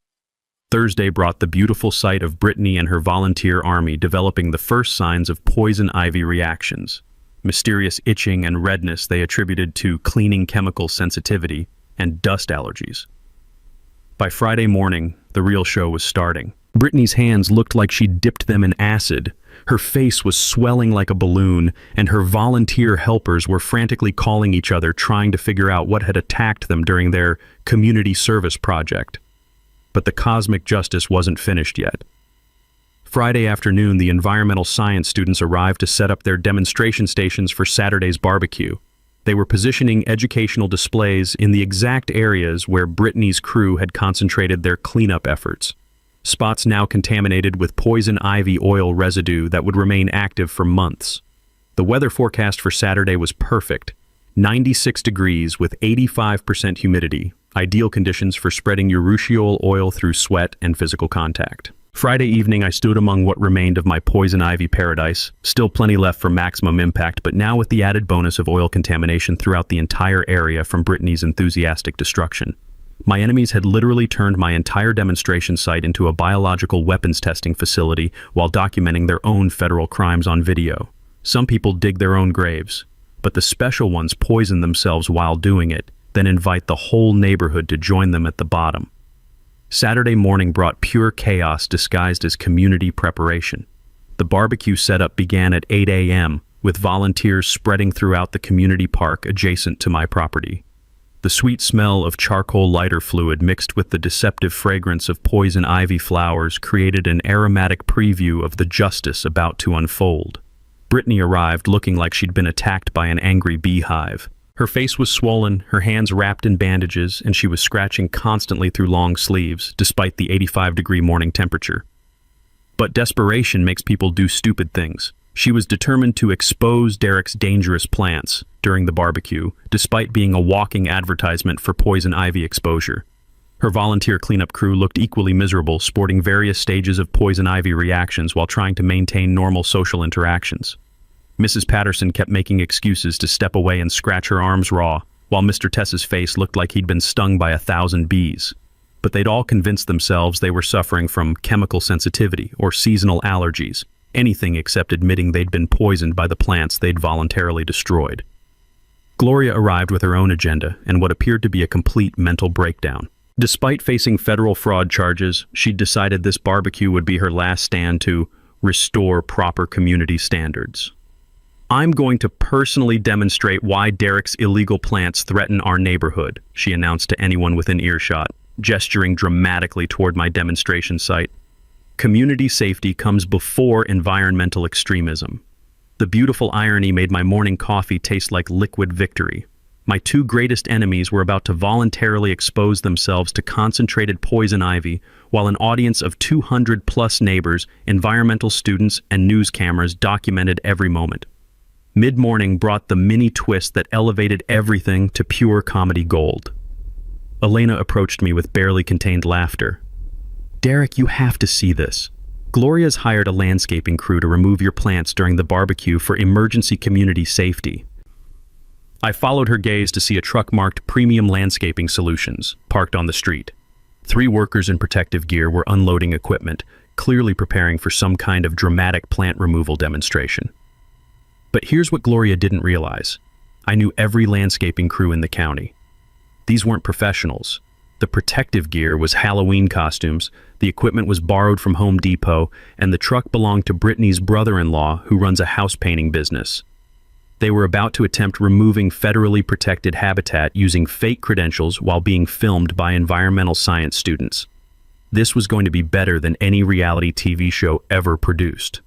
Thursday brought the beautiful sight of Brittany and her volunteer army developing the first signs of poison ivy reactions. Mysterious itching and redness they attributed to cleaning chemical sensitivity and dust allergies. By Friday morning, the real show was starting. Brittany's hands looked like she'd dipped them in acid. Her face was swelling like a balloon, and her volunteer helpers were frantically calling each other, trying to figure out what had attacked them during their community service project. But the cosmic justice wasn't finished yet. Friday afternoon, the environmental science students arrived to set up their demonstration stations for Saturday's barbecue. They were positioning educational displays in the exact areas where Brittany's crew had concentrated their cleanup efforts. Spots now contaminated with poison ivy oil residue that would remain active for months. The weather forecast for Saturday was perfect. 96 degrees with 85% humidity, ideal conditions for spreading urushiol oil through sweat and physical contact. Friday evening, I stood among what remained of my poison ivy paradise. Still plenty left for maximum impact, but now with the added bonus of oil contamination throughout the entire area from Brittany's enthusiastic destruction. My enemies had literally turned my entire demonstration site into a biological weapons testing facility while documenting their own federal crimes on video. Some people dig their own graves, but the special ones poison themselves while doing it, then invite the whole neighborhood to join them at the bottom. Saturday morning brought pure chaos disguised as community preparation. The barbecue setup began at 8 a.m., with volunteers spreading throughout the community park adjacent to my property. The sweet smell of charcoal lighter fluid mixed with the deceptive fragrance of poison ivy flowers created an aromatic preview of the justice about to unfold. Brittany arrived looking like she'd been attacked by an angry beehive. Her face was swollen, her hands wrapped in bandages, and she was scratching constantly through long sleeves, despite the 85-degree morning temperature. But desperation makes people do stupid things. She was determined to expose Derek's dangerous plants during the barbecue, despite being a walking advertisement for poison ivy exposure. Her volunteer cleanup crew looked equally miserable, sporting various stages of poison ivy reactions while trying to maintain normal social interactions. Mrs. Patterson kept making excuses to step away and scratch her arms raw, while Mr. Tess's face looked like he'd been stung by 1,000 bees. But they'd all convinced themselves they were suffering from chemical sensitivity or seasonal allergies, anything except admitting they'd been poisoned by the plants they'd voluntarily destroyed. Gloria arrived with her own agenda and what appeared to be a complete mental breakdown. Despite facing federal fraud charges, she'd decided this barbecue would be her last stand to restore proper community standards. "I'm going to personally demonstrate why Derek's illegal plants threaten our neighborhood," she announced to anyone within earshot, gesturing dramatically toward my demonstration site. Community safety comes before environmental extremism. The beautiful irony made my morning coffee taste like liquid victory. My two greatest enemies were about to voluntarily expose themselves to concentrated poison ivy, while an audience of 200-plus neighbors, environmental students, and news cameras documented every moment. Mid-morning brought the mini twist that elevated everything to pure comedy gold. Elena approached me with barely contained laughter. "Derek, you have to see this. Gloria's hired a landscaping crew to remove your plants during the barbecue for emergency community safety." I followed her gaze to see a truck marked Premium Landscaping Solutions, parked on the street. 3 workers in protective gear were unloading equipment, clearly preparing for some kind of dramatic plant removal demonstration. But here's what Gloria didn't realize. I knew every landscaping crew in the county. These weren't professionals. The protective gear was Halloween costumes, the equipment was borrowed from Home Depot, and the truck belonged to Brittany's brother-in-law, who runs a house painting business. They were about to attempt removing federally protected habitat using fake credentials while being filmed by environmental science students. This was going to be better than any reality TV show ever produced.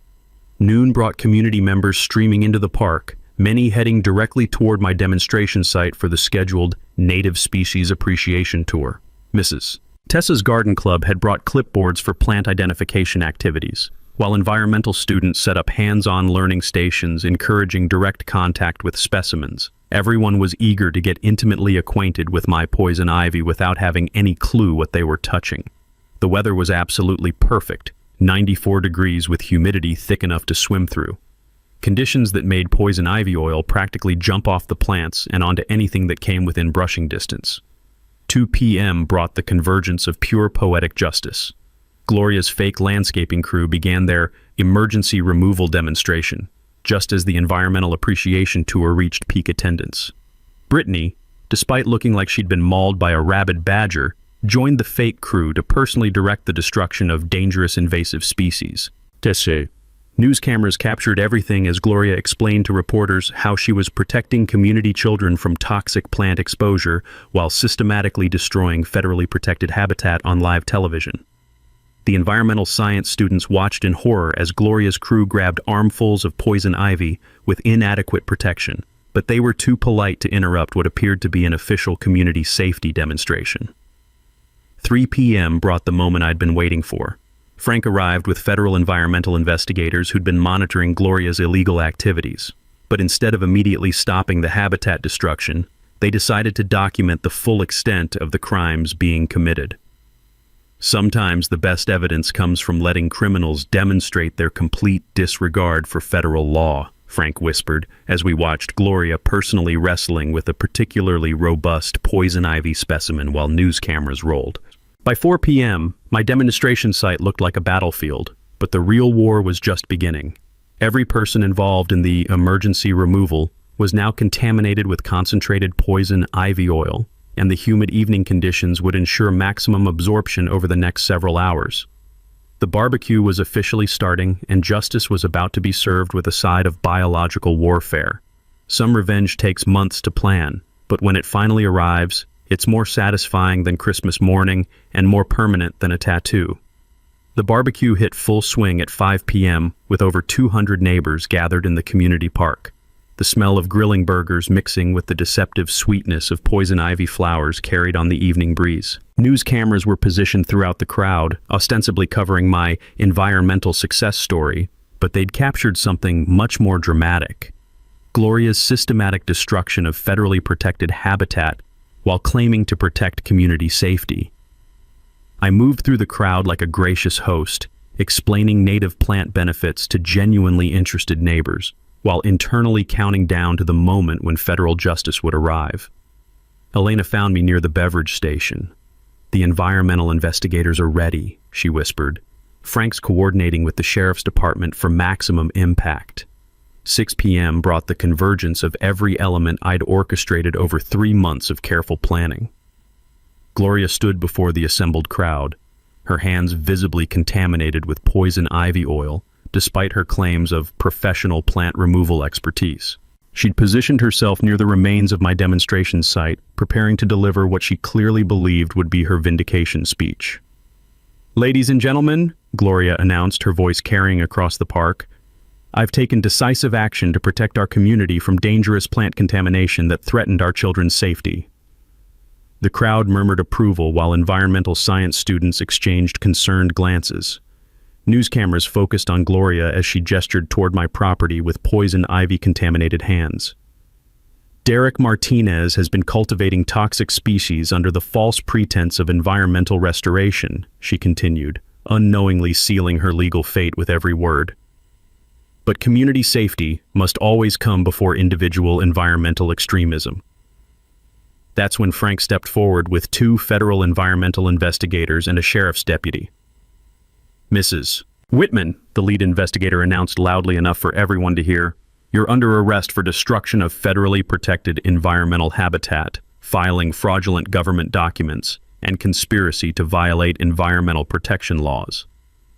Noon brought community members streaming into the park, many heading directly toward my demonstration site for the scheduled Native Species Appreciation Tour. Mrs. Tessa's Garden Club had brought clipboards for plant identification activities, while environmental students set up hands-on learning stations encouraging direct contact with specimens. Everyone was eager to get intimately acquainted with my poison ivy without having any clue what they were touching. The weather was absolutely perfect, 94 degrees with humidity thick enough to swim through. Conditions that made poison ivy oil practically jump off the plants and onto anything that came within brushing distance. 2 p.m. brought the convergence of pure poetic justice. Gloria's fake landscaping crew began their emergency removal demonstration. just as the Environmental Appreciation Tour reached peak attendance. Brittany, despite looking like she'd been mauled by a rabid badger, joined the fake crew to personally direct the destruction of dangerous invasive species. Tessé. News cameras captured everything as Gloria explained to reporters how she was protecting community children from toxic plant exposure while systematically destroying federally protected habitat on live television. The environmental science students watched in horror as Gloria's crew grabbed armfuls of poison ivy with inadequate protection, but they were too polite to interrupt what appeared to be an official community safety demonstration. 3 p.m. brought the moment I'd been waiting for. Frank arrived with federal environmental investigators who'd been monitoring Gloria's illegal activities. But instead of immediately stopping the habitat destruction, they decided to document the full extent of the crimes being committed. Sometimes the best evidence comes from letting criminals demonstrate their complete disregard for federal law, Frank whispered, as we watched Gloria personally wrestling with a particularly robust poison ivy specimen while news cameras rolled. By 4 p.m., my demonstration site looked like a battlefield, but the real war was just beginning. Every person involved in the emergency removal was now contaminated with concentrated poison ivy oil, and the humid evening conditions would ensure maximum absorption over the next several hours. The barbecue was officially starting, and justice was about to be served with a side of biological warfare. Some revenge takes months to plan, but when it finally arrives, it's more satisfying than Christmas morning and more permanent than a tattoo. The barbecue hit full swing at 5 p.m. with over 200 neighbors gathered in the community park. The smell of grilling burgers mixing with the deceptive sweetness of poison ivy flowers carried on the evening breeze. News cameras were positioned throughout the crowd, ostensibly covering my environmental success story, but they'd captured something much more dramatic: Gloria's systematic destruction of federally protected habitat while claiming to protect community safety. I moved through the crowd like a gracious host, explaining native plant benefits to genuinely interested neighbors, while internally counting down to the moment when federal justice would arrive. Elena found me near the beverage station. "The environmental investigators are ready," she whispered. "Frank's coordinating with the sheriff's department for maximum impact." 6 p.m. brought the convergence of every element I'd orchestrated over 3 months of careful planning. Gloria stood before the assembled crowd, her hands visibly contaminated with poison ivy oil, despite her claims of professional plant removal expertise. She'd positioned herself near the remains of my demonstration site, preparing to deliver what she clearly believed would be her vindication speech. "Ladies and gentlemen," Gloria announced, her voice carrying across the park, "I've taken decisive action to protect our community from dangerous plant contamination that threatened our children's safety." The crowd murmured approval while environmental science students exchanged concerned glances. News cameras focused on Gloria as she gestured toward my property with poison ivy-contaminated hands. "Derek Martinez has been cultivating toxic species under the false pretense of environmental restoration," she continued, unknowingly sealing her legal fate with every word. "But community safety must always come before individual environmental extremism." That's when Frank stepped forward with 2 federal environmental investigators and a sheriff's deputy. "Mrs. Whitman," the lead investigator announced loudly enough for everyone to hear, "you're under arrest for destruction of federally protected environmental habitat, filing fraudulent government documents, and conspiracy to violate environmental protection laws."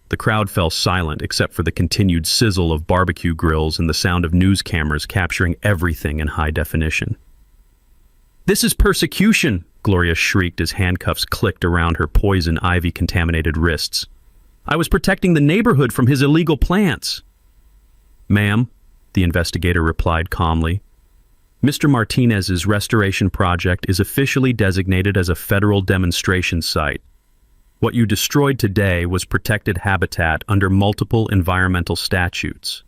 The crowd fell silent except for the continued sizzle of barbecue grills and the sound of news cameras capturing everything in high definition. "This is persecution," Gloria shrieked as handcuffs clicked around her poison ivy-contaminated wrists. "I was protecting the neighborhood from his illegal plants." "Ma'am," the investigator replied calmly, "Mr. Martinez's restoration project is officially designated as a federal demonstration site. What you destroyed today was protected habitat under multiple environmental statutes."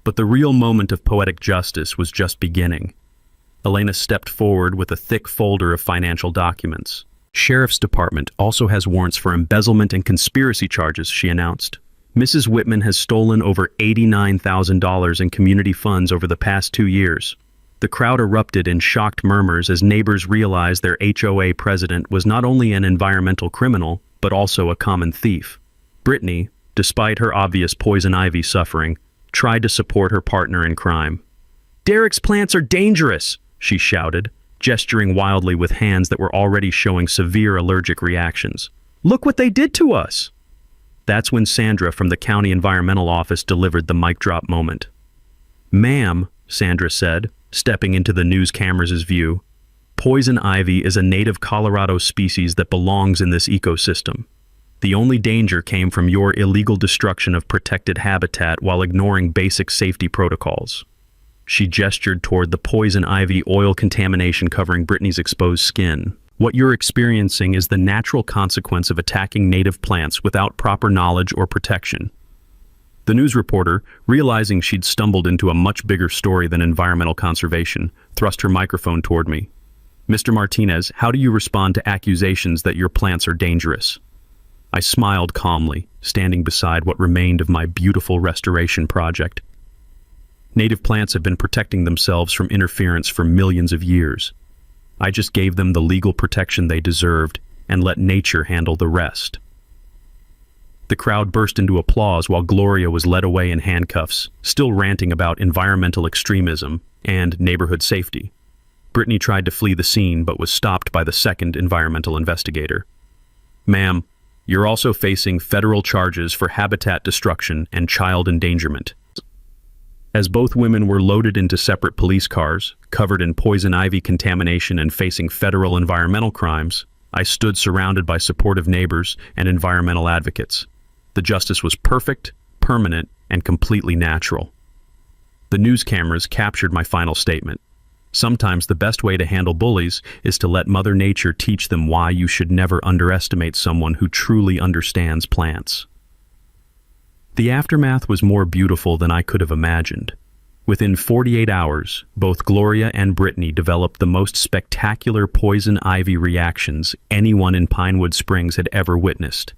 But the real moment of poetic justice was just beginning. Elena stepped forward with a thick folder of financial documents. "Sheriff's Department also has warrants for embezzlement and conspiracy charges," she announced. "Mrs. Whitman has stolen over $89,000 in community funds over the past 2 years." The crowd erupted in shocked murmurs as neighbors realized their HOA president was not only an environmental criminal, but also a common thief. Brittany, despite her obvious poison ivy suffering, tried to support her partner in crime. "Derek's plants are dangerous," she shouted, gesturing wildly with hands that were already showing severe allergic reactions. "Look what they did to us!" That's when Sandra from the county environmental office delivered the mic drop moment. "Ma'am," Sandra said, stepping into the news camera's view, "poison ivy is a native Colorado species that belongs in this ecosystem. The only danger came from your illegal destruction of protected habitat while ignoring basic safety protocols." She gestured toward the poison ivy oil contamination covering Brittany's exposed skin. "What you're experiencing is the natural consequence of attacking native plants without proper knowledge or protection." The news reporter, realizing she'd stumbled into a much bigger story than environmental conservation, thrust her microphone toward me. "Mr. Martinez, how do you respond to accusations that your plants are dangerous?" I smiled calmly, standing beside what remained of my beautiful restoration project. Native plants have been protecting themselves from interference for millions of years. I just gave them the legal protection they deserved and let nature handle the rest. The crowd burst into applause while Gloria was led away in handcuffs, still ranting about environmental extremism and neighborhood safety. Brittany tried to flee the scene but was stopped by the second environmental investigator. "Ma'am, you're also facing federal charges for habitat destruction and child endangerment." As both women were loaded into separate police cars, covered in poison ivy contamination and facing federal environmental crimes, I stood surrounded by supportive neighbors and environmental advocates. The justice was perfect, permanent, and completely natural. The news cameras captured my final statement. Sometimes the best way to handle bullies is to let Mother Nature teach them why you should never underestimate someone who truly understands plants. The aftermath was more beautiful than I could have imagined. Within 48 hours, both Gloria and Brittany developed the most spectacular poison ivy reactions anyone in Pinewood Springs had ever witnessed.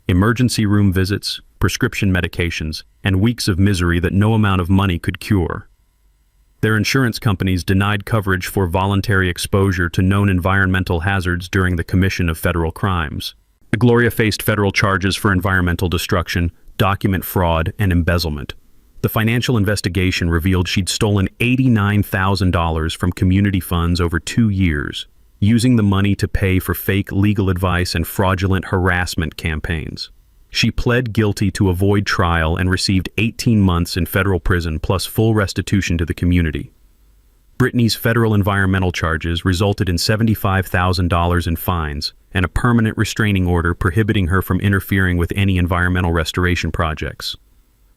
Emergency room visits, prescription medications, and weeks of misery that no amount of money could cure. Their insurance companies denied coverage for voluntary exposure to known environmental hazards during the commission of federal crimes. Gloria faced federal charges for environmental destruction, document fraud, and embezzlement. The financial investigation revealed she'd stolen $89,000 from community funds over 2 years, using the money to pay for fake legal advice and fraudulent harassment campaigns. She pled guilty to avoid trial and received 18 months in federal prison plus full restitution to the community. Brittany's federal environmental charges resulted in $75,000 in fines and a permanent restraining order prohibiting her from interfering with any environmental restoration projects.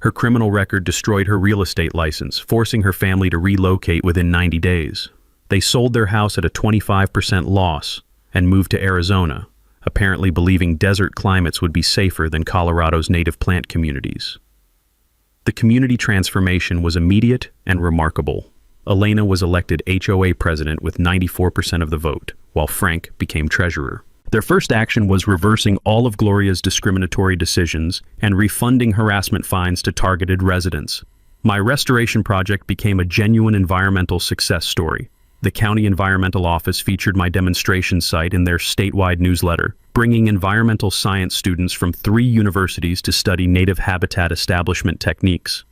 Her criminal record destroyed her real estate license, forcing her family to relocate within 90 days. They sold their house at a 25% loss and moved to Arizona, apparently believing desert climates would be safer than Colorado's native plant communities. The community transformation was immediate and remarkable. Elena was elected HOA president with 94% of the vote, while Frank became treasurer. Their first action was reversing all of Gloria's discriminatory decisions and refunding harassment fines to targeted residents. My restoration project became a genuine environmental success story. The county environmental office featured my demonstration site in their statewide newsletter, bringing environmental science students from 3 universities to study native habitat establishment techniques.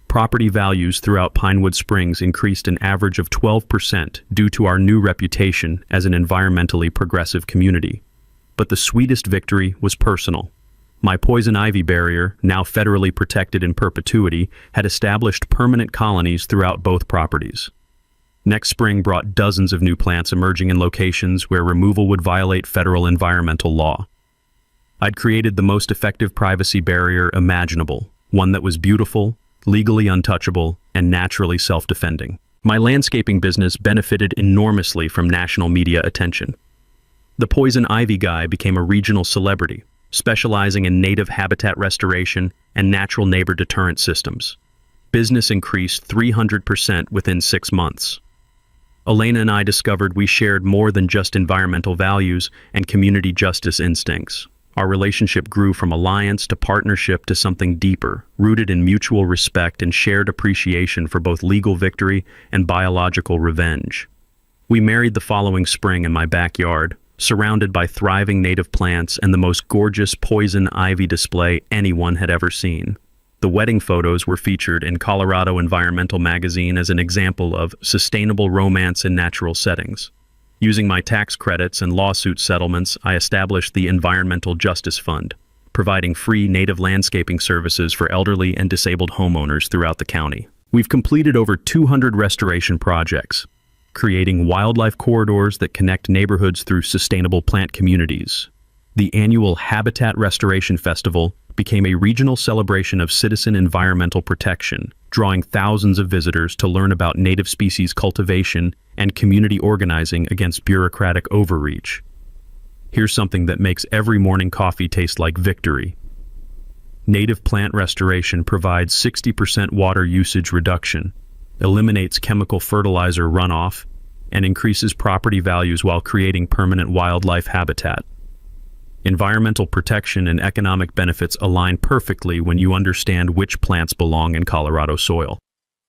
Property values throughout Pinewood Springs increased an average of 12% due to our new reputation as an environmentally progressive community. But the sweetest victory was personal. My poison ivy barrier, now federally protected in perpetuity, had established permanent colonies throughout both properties. Next spring brought dozens of new plants emerging in locations where removal would violate federal environmental law. I'd created the most effective privacy barrier imaginable, one that was beautiful, legally untouchable, and naturally self-defending. My landscaping business benefited enormously from national media attention. The poison ivy guy became a regional celebrity, specializing in native habitat restoration and natural neighbor deterrent systems. Business increased 300% within 6 months. Elena and I discovered we shared more than just environmental values and community justice instincts. Our relationship grew from alliance to partnership to something deeper, rooted in mutual respect and shared appreciation for both legal victory and biological revenge. We married the following spring in my backyard, surrounded by thriving native plants and the most gorgeous poison ivy display anyone had ever seen. The wedding photos were featured in Colorado Environmental Magazine as an example of sustainable romance in natural settings. Using my tax credits and lawsuit settlements, I established the Environmental Justice Fund, providing free native landscaping services for elderly and disabled homeowners throughout the county. We've completed over 200 restoration projects, creating wildlife corridors that connect neighborhoods through sustainable plant communities. The annual Habitat Restoration Festival became a regional celebration of citizen environmental protection, drawing thousands of visitors to learn about native species cultivation and community organizing against bureaucratic overreach. Here's something that makes every morning coffee taste like victory. Native plant restoration provides 60% water usage reduction, eliminates chemical fertilizer runoff, and increases property values while creating permanent wildlife habitat. Environmental protection and economic benefits align perfectly when you understand which plants belong in Colorado soil.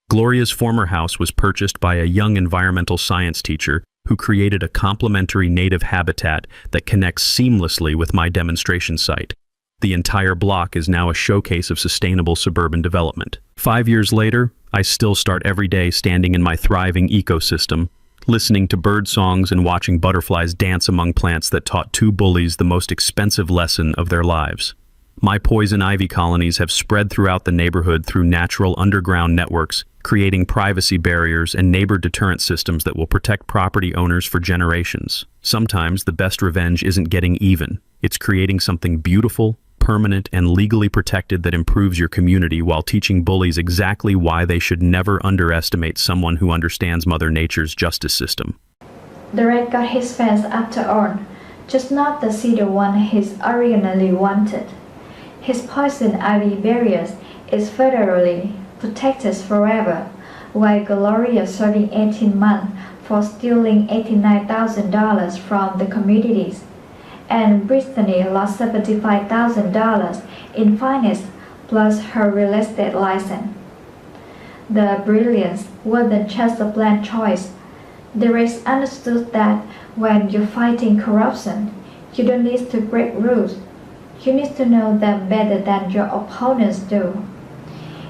Gloria's former house was purchased by a young environmental science teacher who created a complementary native habitat that connects seamlessly with my demonstration site. The entire block is now a showcase of sustainable suburban development. 5 years later, I still start every day standing in my thriving ecosystem, listening to bird songs and watching butterflies dance among plants that taught two bullies the most expensive lesson of their lives. My poison ivy colonies have spread throughout the neighborhood through natural underground networks, creating privacy barriers and neighbor deterrent systems that will protect property owners for generations. Sometimes the best revenge isn't getting even. It's creating something beautiful, permanent, and legally protected that improves your community while teaching bullies exactly why they should never underestimate someone who understands Mother Nature's justice system. The red got his fans after all, just not the cedar one he originally wanted. His poison ivy barriers is federally protected forever, while Gloria serving 18 months for stealing $89,000 from the communities, and Brittany lost $75,000 in fines plus her real estate license. The brilliance wasn't just a bland choice. The race understood that when you're fighting corruption, you don't need to break rules. You need to know them better than your opponents do.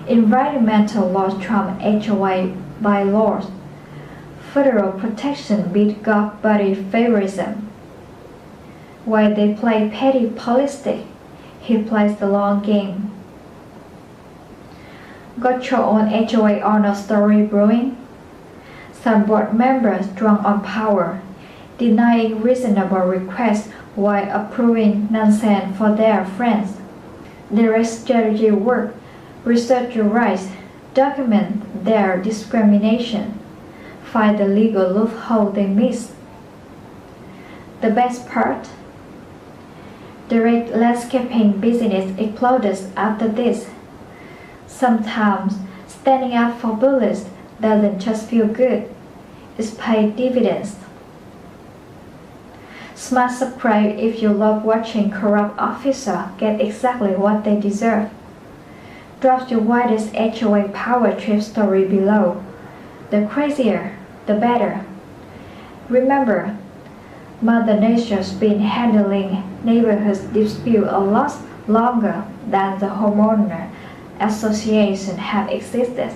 Environmental laws trump HOA bylaws. Federal protection beat God-body favorism. While they play petty politics, he plays the long game. Got your own HOA honor story brewing? Some board members drunk on power, denying reasonable requests while approving nonsense for their friends. Their strategy work, research your rights, document their discrimination, find the legal loophole they miss. The best part? The red landscaping business explodes after this. Sometimes standing up for bullies doesn't just feel good, it's paid dividends. Smash subscribe if you love watching corrupt officers get exactly what they deserve. Drop your widest HOA power trip story below. The crazier, the better. Remember, Mother Nature's been handling neighborhood dispute a lot longer than the homeowner association have existed.